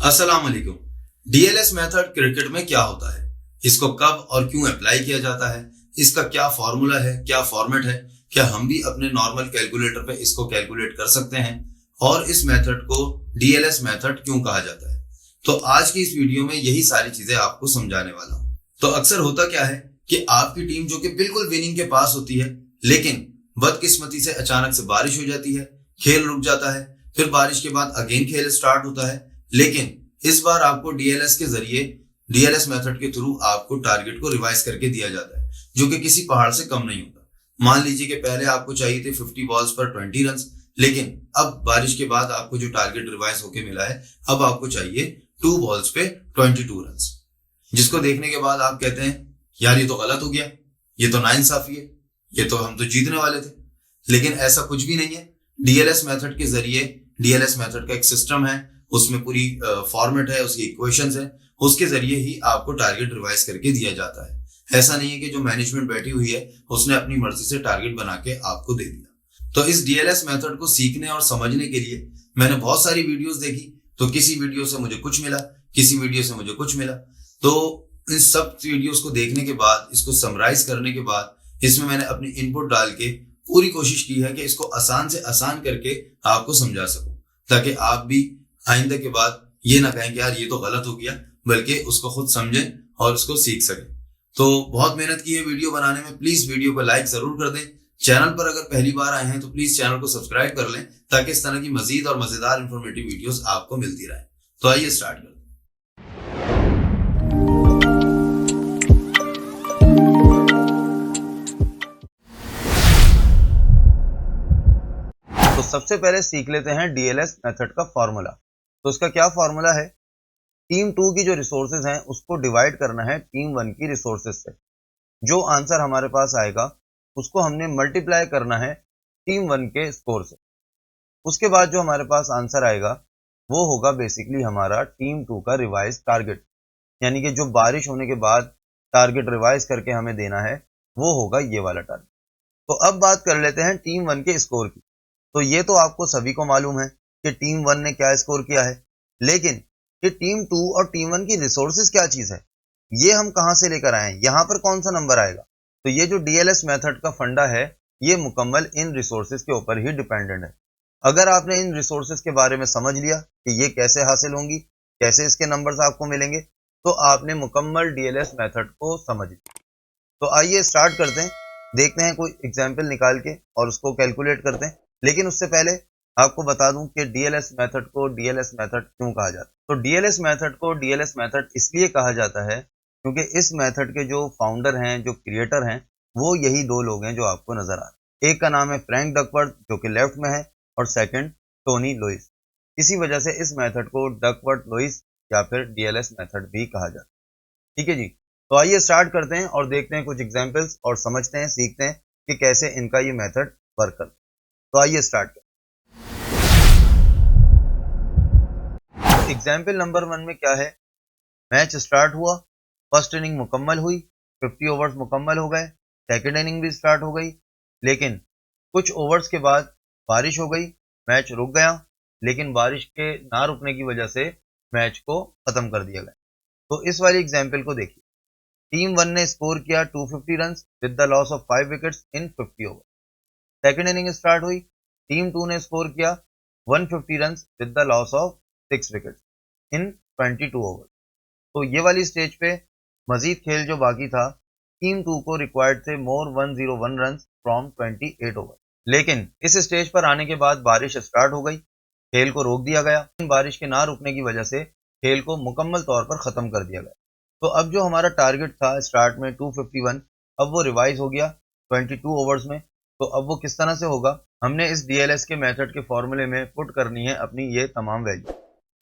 अस्सलाम वालेकुम। DLS method cricket में क्या होता है, इसको कब और क्यों अप्लाई किया जाता है, इसका क्या फॉर्मूला है, क्या फॉर्मेट है, क्या हम भी अपने नॉर्मल कैलकुलेटर पे इसको कैलकुलेट कर सकते हैं और इस मेथड को डीएलएस मेथड क्यों कहा जाता है। तो आज की इस वीडियो में यही सारी चीजें आपको समझाने वाला हूं। तो अक्सर होता क्या है कि आपकी टीम जो कि बिल्कुल विनिंग के पास होती है, लेकिन बदकिस्मती से अचानक से बारिश हो जाती है, खेल रुक जाता है, फिर बारिश के बाद अगेन खेल स्टार्ट होता है, लेकिन इस बार आपको डीएलएस के जरिए डीएलएस मेथड के थ्रू आपको टारगेट को रिवाइज करके दिया जाता है, जो कि किसी पहाड़ से कम नहीं होता। मान लीजिए कि पहले आपको चाहिए थे 50 बॉल्स पर 20 रन, लेकिन अब बारिश के बाद आपको जो टारगेट रिवाइज होके मिला है, अब आपको चाहिए 2 बॉल्स पे 22 रन, जिसको देखने के बाद आप कहते हैं यार ये तो गलत हो गया, ये तो नाइंसाफी है, ये तो हम तो जीतने वाले थे। लेकिन ऐसा कुछ भी नहीं है। डीएलएस मेथड के जरिए, डीएलएस मेथड का एक सिस्टम है, उसमें पूरी फॉर्मेट है, उसकी इक्वेशंस है, उसके जरिए ही आपको टारगेट रिवाइज करके दिया जाता है। ऐसा नहीं है कि जो मैनेजमेंट बैठी हुई है उसने अपनी मर्जी से टारगेट बना के आपको दे दिया। तो इस डीएलएस मेथड को सीखने और समझने के लिए मैंने बहुत सारी वीडियोस देखी। तो किसी वीडियो से मुझे कुछ मिला, किसी वीडियो से मुझे कुछ मिला। तो इन सब वीडियोस को देखने के बाद, इसको समराइज करने के बाद, इसमें मैंने अपनी इनपुट डाल के पूरी कोशिश की है कि इसको आसान से आसान करके आपको समझा सकूं, ताकि आप भी आइंदा के बाद ये ना कहें कि यार ये तो गलत हो गया, बल्कि उसको खुद समझें और उसको सीख सकें। तो बहुत मेहनत की है वीडियो बनाने में। प्लीज वीडियो को लाइक जरूर कर दें। चैनल पर अगर पहली बार आए हैं तो प्लीज चैनल को सब्सक्राइब कर लें, ताकि इस तरह की मजीद और मजेदार इंफॉर्मेटिव वीडियोस आपको मिलती रहे। तो आइए स्टार्ट करते हैं। तो सबसे पहले सीख लेते हैं डीएलएस मेथड का फॉर्मूला। तो उसका क्या फॉर्मूला है? टीम 2 की जो रिसोर्सेज हैं उसको डिवाइड करना है टीम 1 की रिसोर्सेज से। जो आंसर हमारे पास आएगा उसको हमने मल्टीप्लाई करना है टीम 1 के स्कोर से। उसके बाद जो हमारे पास आंसर आएगा वो होगा बेसिकली हमारा टीम 2 का रिवाइज टारगेट, यानी कि जो बारिश होने के बाद टारगेट रिवाइज करके हमें देना है वो होगा ये वाला टारगेट। तो अब बात कर लेते हैं टीम 1 के स्कोर की। तो ये तो आपको सभी को मालूम है कि टीम 1 ने क्या स्कोर किया है, लेकिन कि टीम 2 और टीम 1 की रिसोर्सेज क्या चीज है, ये हम कहां से लेकर आए हैं, यहां पर कौन सा नंबर आएगा। तो ये जो डीएलएस मेथड का फंडा है ये मुकम्मल इन रिसोर्सेज के ऊपर ही डिपेंडेंट है। अगर आपने इन रिसोर्सेज के बारे में समझ लिया कि ये कैसे हासिल होंगी, कैसे इसके नंबर्स आपको मिलेंगे, तो आपने मुकम्मल डीएलएस मेथड को समझ लिया। तो आइए स्टार्ट करते हैं, देखते हैं कोई एग्जाम्पल निकाल के और उसको कैलकुलेट करते हैं। लेकिन उससे पहले आपको बता दूं कि डीएलएस मेथड को डीएलएस मेथड क्यों कहा जाता है। तो डीएलएस मेथड को डीएलएस मेथड इसलिए कहा जाता है क्योंकि इस मेथड के जो फाउंडर हैं, जो क्रिएटर हैं, वो यही दो लोग हैं जो आपको नजर आ रहे हैं। एक का नाम है फ्रैंक डकवर्थ जो कि लेफ्ट में है, और सेकंड टोनी लुइस। इसी वजह से इस मेथड को डकवर्थ लुइस या फिर डीएलएस मेथड भी कहा जाता है। ठीक है जी। तो आइए स्टार्ट करते हैं और देखते हैं कुछ एग्जाम्पल्स और समझते हैं, सीखते हैं कि कैसे इनका ये मेथड वर्क करता है। तो आइए स्टार्ट करें। एग्जाम्पल नंबर 1 में क्या है, मैच स्टार्ट हुआ, फर्स्ट इनिंग मुकम्मल हुई, 50 ओवर्स मुकम्मल हो गए, सेकंड इनिंग भी स्टार्ट हो गई, लेकिन कुछ ओवर्स के बाद बारिश हो गई, मैच रुक गया, लेकिन बारिश के ना रुकने की वजह से मैच को खत्म कर दिया गया। तो इस वाली एग्जाम्पल को देखिए, टीम 1 ने स्कोर किया 250 run with the loss of 5 wickets in 50 over. Second inning start हुई, टीम 2 ने स्कोर किया 150 run with the loss of 6 wickets in 22 over. तो ये वाली स्टेज पे मजीद खेल जो बाकी था, टीम 2 को रिक्वायर्ड थे मोर 101 रन फ्रॉम 28 ओवर। लेकिन इस स्टेज पर आने के बाद बारिश स्टार्ट हो गई, खेल को रोक दिया गया। बारिश के ना रुकने की वजह से खेल को मुकम्मल तौर पर खत्म कर दिया गया। तो अब जो हमारा टारगेट था स्टार्ट में 251, अब वो रिवाइज हो गया 22 ओवर्स में। तो अब वो किस तरह से होगा, हमने इस डीएलएस के मेथड के फॉर्मूले में पुट करनी है अपनी ये तमाम वैल्यू।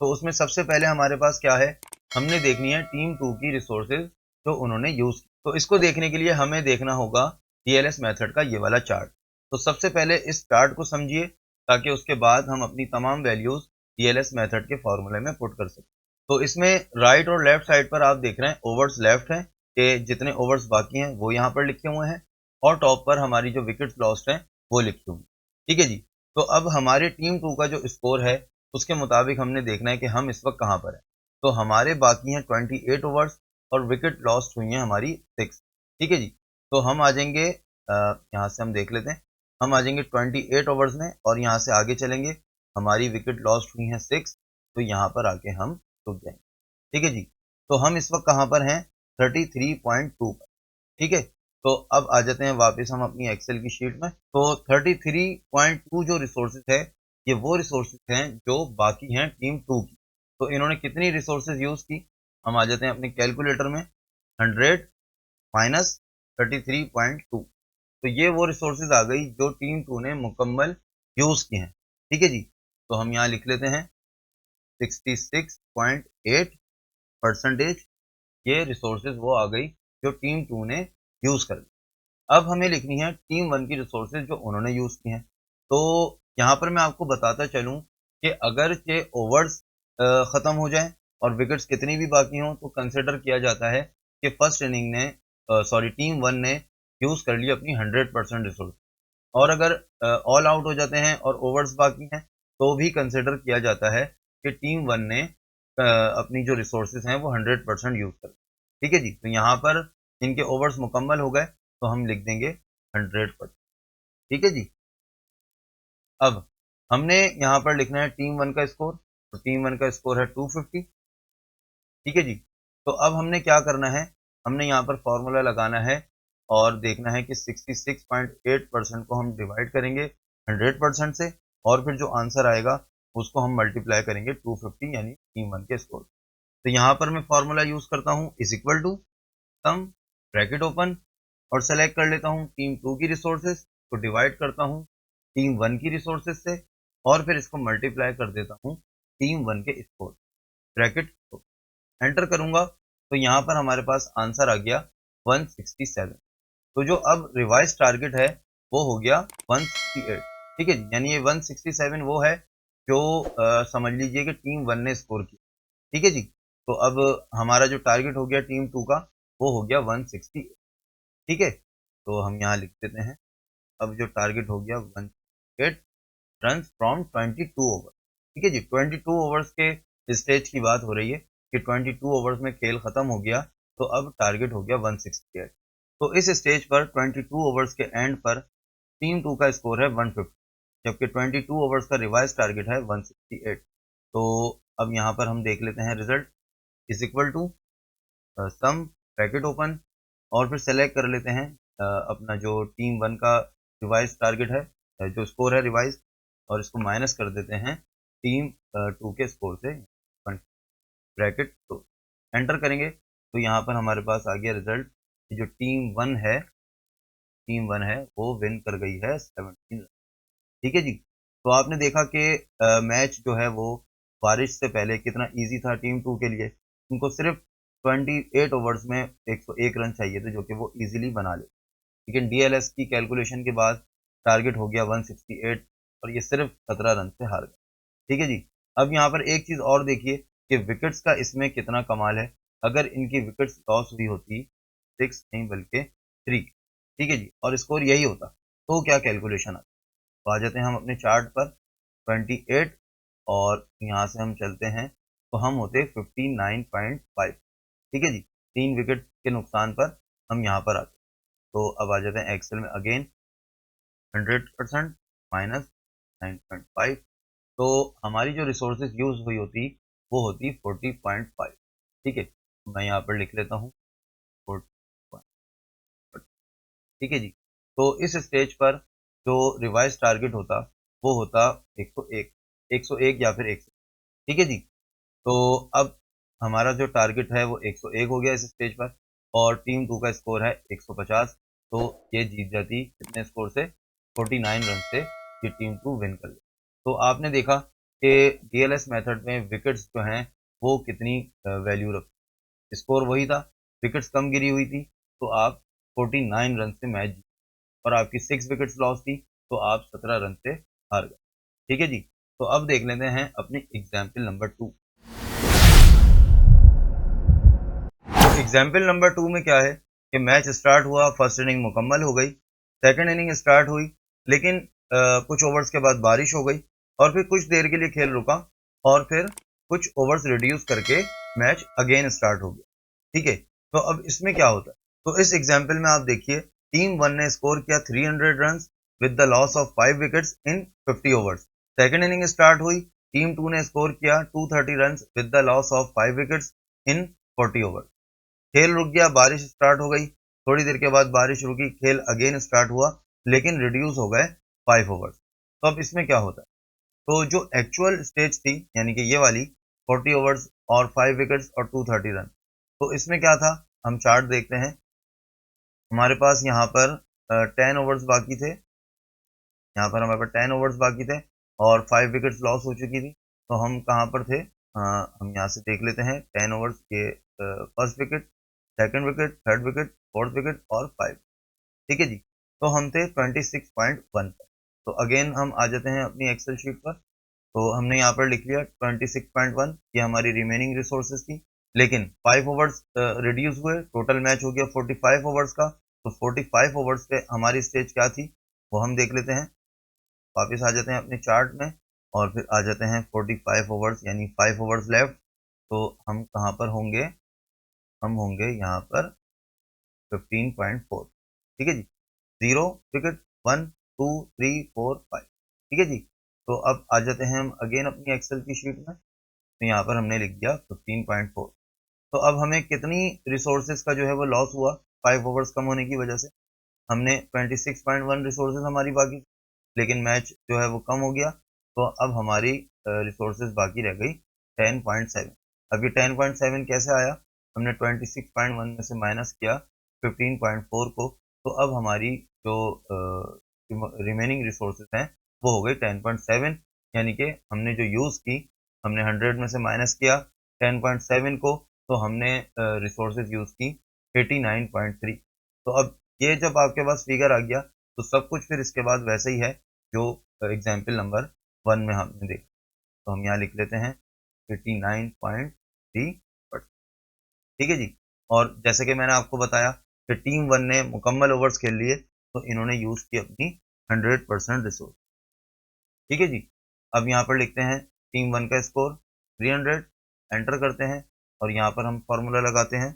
तो उसमें सबसे पहले हमारे पास क्या है, हमने देखनी है टीम 2 की रिसोर्सेज जो उन्होंने यूज की। तो इसको देखने के लिए हमें देखना होगा डीएलएस मेथड का ये वाला चार्ट। तो सबसे पहले इस चार्ट को समझिए, ताकि उसके बाद हम अपनी तमाम वैल्यूज डीएलएस मेथड के फॉर्मूले में पुट कर सकें। तो इसमें राइट और लेफ्ट साइड पर आप देख रहे हैं ओवर्स लेफ्ट हैं, कि जितने ओवर्स बाकी हैं वो यहाँ पर लिखे हुए हैं, और टॉप पर हमारी जो विकेट्स लॉस्ट हैं वो लिखी हुई। ठीक है जी। तो अब हमारे टीम 2 का जो स्कोर है उसके मुताबिक हमने देखना है कि हम इस वक्त कहाँ पर हैं। तो हमारे बाकी हैं 28 ओवर्स और विकेट लॉस्ट हुई हैं हमारी 6। ठीक है जी, तो हम आ जाएंगे यहाँ से हम देख लेते हैं, हम आ जाएंगे 28 ओवर्स में और यहाँ से आगे चलेंगे, हमारी विकेट लॉस्ट हुई हैं 6, तो यहाँ पर आके हम रुक जाएंगे। ठीक है जी, तो हम इस वक्त कहाँ पर हैं, 33.2 पर। ठीक है, तो अब आ जाते हैं वापस हम अपनी एक्सेल की शीट में। तो 33.2 जो रिसोर्सेज है, ये वो रिसोर्सेज हैं जो बाकी हैं टीम 2 की। तो इन्होंने कितनी रिसोर्सेज यूज़ की, हम आ जाते हैं अपने कैलकुलेटर में, 100 माइनस 33.2, तो ये वो रिसोर्सेज आ गई जो टीम 2 ने मुकम्मल यूज़ की हैं। ठीक है जी, तो हम यहाँ लिख लेते हैं 66.8% ये रिसोर्सेज वो आ गई जो टीम 2 ने यूज़ कर ली। अब हमें लिखनी है टीम 1 की रिसोर्सेज जो उन्होंने यूज़ की हैं। तो यहाँ पर मैं आपको बताता चलूँ कि अगर के ओवर्स ख़त्म हो जाएँ और विकेट्स कितनी भी बाकी हों, तो कंसिडर किया जाता है कि फर्स्ट इनिंग ने टीम 1 ने यूज़ कर ली अपनी 100% रिसोर्स। और अगर ऑल आउट हो जाते हैं और ओवर्स बाकी हैं, तो भी कंसिडर किया जाता है कि टीम 1 ने अपनी जो रिसोर्सेज हैं वो 100% यूज़ कर। ठीक है जी, तो यहाँ पर इनके ओवर्स मुकम्मल हो गए, तो हम लिख देंगे 100%। ठीक है जी, अब हमने यहाँ पर लिखना है टीम 1 का स्कोर, तो टीम 1 का स्कोर है 250। ठीक है जी, तो अब हमने क्या करना है, हमने यहाँ पर फॉर्मूला लगाना है और देखना है कि 66.8% को हम डिवाइड करेंगे 100% से, और फिर जो आंसर आएगा उसको हम मल्टीप्लाई करेंगे 250 यानी टीम 1 के स्कोर। तो यहाँ पर मैं फॉर्मूला यूज़ करता हूँ, is equal to sum bracket open और सेलेक्ट कर लेता हूँ टीम 2 की रिसोर्सेज को डिवाइड करता हूँ टीम 1 की रिसोर्सेज से, और फिर इसको मल्टीप्लाई कर देता हूँ टीम 1 के स्कोर, ब्रैकेट एंटर करूंगा, तो यहाँ पर हमारे पास आंसर आ गया 167। तो जो अब रिवाइज टारगेट है वो हो गया 168। ठीक है, यानी ये 167 वो है जो समझ लीजिए कि टीम 1 ने स्कोर किया। ठीक है जी, तो अब हमारा जो टारगेट हो गया टीम 2 का वो हो गया 168। ठीक है, तो हम यहाँ लिख देते हैं, अब जो टारगेट हो गया 168 रन फ्रॉम 22 ओवर। ठीक है जी, 22 ओवर्स के स्टेज की बात हो रही है कि 22 ओवर्स में खेल खत्म हो गया, तो अब टारगेट हो गया 168। तो इस स्टेज पर 22 ओवर्स के एंड पर टीम 2 का स्कोर है 150, जबकि 22 ओवर्स का रिवाइज टारगेट है 168। तो अब यहाँ पर हम देख लेते हैं result, is equal to sum bracket open और फिर सेलेक्ट कर लेते हैं अपना जो टीम 1 का रिवाइज टारगेट है, जो स्कोर है रिवाइज, और इसको माइनस कर देते हैं टीम 2 के स्कोर से, ब्रैकेट तो एंटर करेंगे, तो यहाँ पर हमारे पास आ गया रिजल्ट, जो टीम 1 है वो विन कर गई है 17 रन। ठीक है जी, तो आपने देखा कि मैच जो है वो बारिश से पहले कितना इजी था टीम 2 के लिए, उनको सिर्फ 28 ओवर्स में 101 रन चाहिए थे जो कि वो इजीली बना ले, लेकिन डीएलएस की कैलकुलेशन के बाद टारगेट हो गया 168 और ये सिर्फ 17 रन से हार गए। ठीक है जी, अब यहाँ पर एक चीज़ और देखिए कि विकेट्स का इसमें कितना कमाल है। अगर इनकी विकेट्स लॉस हुई होती 6 नहीं बल्कि 3, ठीक है जी, और स्कोर यही होता, तो क्या कैलकुलेशन आता। तो आ जाते हैं हम अपने चार्ट पर 28 और यहाँ से हम चलते हैं तो हम होते 59.5। ठीक है जी, 3 विकेट के नुकसान पर हम यहाँ पर आते हैं। तो अब आ जाते हैं एक्सेल में अगेन 100% माइनस 9.5, तो हमारी जो रिसोर्सेज यूज हुई होती वो होती 40.5। ठीक है, मैं यहाँ पर लिख लेता हूँ 40। ठीक है जी, तो इस स्टेज पर जो रिवाइज टारगेट होता वो होता 101, 101 या फिर 100। ठीक है जी, तो अब हमारा जो टारगेट है वो 101 हो गया इस स्टेज पर, और टीम 2 का स्कोर है 150, तो ये जीत जाती कितने स्कोर से, 49 रन से, ये टीम 2 विन कर ले। तो आपने देखा कि डीएलएस मेथड में विकेट्स जो हैं वो कितनी वैल्यू रख, स्कोर वही था, विकेट्स कम गिरी हुई थी, तो आप 49 रन से मैच जीते, और आपकी 6 विकेट्स लॉस थी तो आप 17 रन से हार गए। ठीक है जी, तो अब देख लेते हैं अपनी एग्जाम्पल नंबर 2। एग्जाम्पल नंबर 2 में क्या है कि मैच स्टार्ट हुआ, फर्स्ट इनिंग मुकम्मल हो गई, सेकंड इनिंग स्टार्ट हुई, लेकिन कुछ ओवर्स के बाद बारिश हो गई और फिर कुछ देर के लिए खेल रुका, और फिर कुछ ओवर्स रिड्यूस करके मैच अगेन स्टार्ट हो गया। ठीक है, तो अब इसमें क्या होता है, तो इस एग्जाम्पल में आप देखिए टीम 1 ने स्कोर किया 300 run with the loss of 5 wickets in 50 overs. Second inning start हुई, टीम 2 ने स्कोर किया 230 run with the loss of 5 wickets in 40 overs. खेल रुक गया, बारिश स्टार्ट हो गई, थोड़ी देर के बाद बारिश रुकी, खेल अगेन स्टार्ट हुआ लेकिन रिड्यूस हो गए 5 ओवर्स। तो अब इसमें क्या होता है, तो जो एक्चुअल स्टेज थी यानी कि ये वाली 40 ओवर्स और 5 विकेट्स और 230 रन, तो इसमें क्या था, हम चार्ट देखते हैं। हमारे पास यहाँ पर 10 ओवर्स बाकी थे, यहाँ पर हमारे पास 10 ओवर्स बाकी थे और 5 विकेट्स लॉस हो चुकी थी। तो हम कहाँ पर थे, हम यहाँ से देख लेते हैं 10 ओवर्स के first wicket, second wicket, third wicket, fourth wicket और 5। ठीक है जी, तो हम थे 26.1 पर। तो अगेन हम आ जाते हैं अपनी एक्सेल शीट पर, तो हमने यहाँ पर लिख लिया 26.1, ये हमारी रिमेनिंग रिसोर्सेज थी, लेकिन 5 ओवर्स रिड्यूस हुए, टोटल मैच हो गया 45 ओवर्स का। तो 45 ओवर्स पे हमारी स्टेज क्या थी वो हम देख लेते हैं। वापस आ जाते हैं अपने चार्ट में और फिर आ जाते हैं 45 ओवर्स यानी 5 ओवर्स लेफ्ट। तो हम कहाँ पर होंगे, हम होंगे यहाँ पर 15.4। ठीक है जी, 0 विकेट, 1 2 3 4 5। ठीक है जी, तो अब आ जाते हैं हम अगेन अपनी एक्सेल की शीट में, तो यहाँ पर हमने लिख दिया 15.4। तो अब हमें कितनी रिसोर्सेज का जो है वो लॉस हुआ 5 ओवर्स कम होने की वजह से, हमने 26.1 रिसोर्सेज हमारी बाकी, लेकिन मैच जो है वो कम हो गया, तो अब हमारी रिसोर्सेज बाकी रह गई 10.7। अब ये 10.7 कैसे आया, हमने 26.1 में से माइनस किया 15.4 को, तो अब हमारी जो रिमेनिंग रिसोर्सेज हैं वो हो गई 10.7, यानी कि हमने जो यूज़ की, हमने 100 में से माइनस किया 10.7 को, तो हमने रिसोर्सेज यूज़ की 89.3। तो अब ये जब आपके पास फिगर आ गया तो सब कुछ फिर इसके बाद वैसे ही है जो एग्जाम्पल नंबर 1 में हमने देखा। तो हम यहाँ लिख लेते हैं 89.3%। ठीक है जी, और जैसे कि मैंने आपको बताया कि टीम 1 ने मुकम्मल ओवर्स खेल लिए तो इन्होंने यूज़ की अपनी 100% रिसोर्स। ठीक है जी, अब यहाँ पर लिखते हैं टीम 1 का स्कोर 300, एंटर करते हैं और यहाँ पर हम फॉर्मूला लगाते हैं।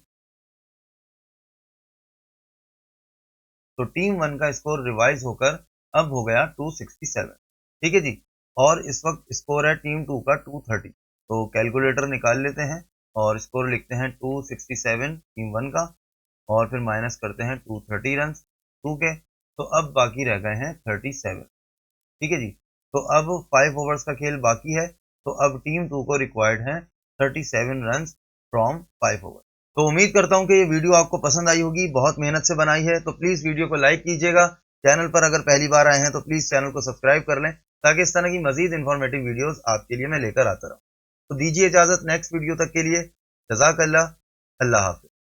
तो टीम 1 का स्कोर रिवाइज होकर अब हो गया 267। ठीक है जी, और इस वक्त स्कोर है टीम 2 का 230। तो कैलकुलेटर निकाल लेते हैं और स्कोर लिखते हैं 267 टीम 1 का, और फिर माइनस करते हैं 230 रन 2 के, तो अब बाकी रह गए हैं 37। ठीक है जी, तो अब 5 ओवर्स का खेल बाकी है, तो अब टीम 2 को रिक्वायर्ड है 37 रन फ्रॉम 5 ओवर। तो उम्मीद करता हूं कि ये वीडियो आपको पसंद आई होगी, बहुत मेहनत से बनाई है, तो प्लीज़ वीडियो को लाइक कीजिएगा। चैनल पर अगर पहली बार आए हैं तो प्लीज़ चैनल को सब्सक्राइब कर लें ताकि इस तरह की मज़ीद इन्फॉर्मेटिव वीडियोज़ आपके लिए मैं लेकर आता रहूँ। तो दीजिए इजाज़त नेक्स्ट वीडियो तक के लिए। जज़ाकल्लाह, अल्लाह हाफ़िज़।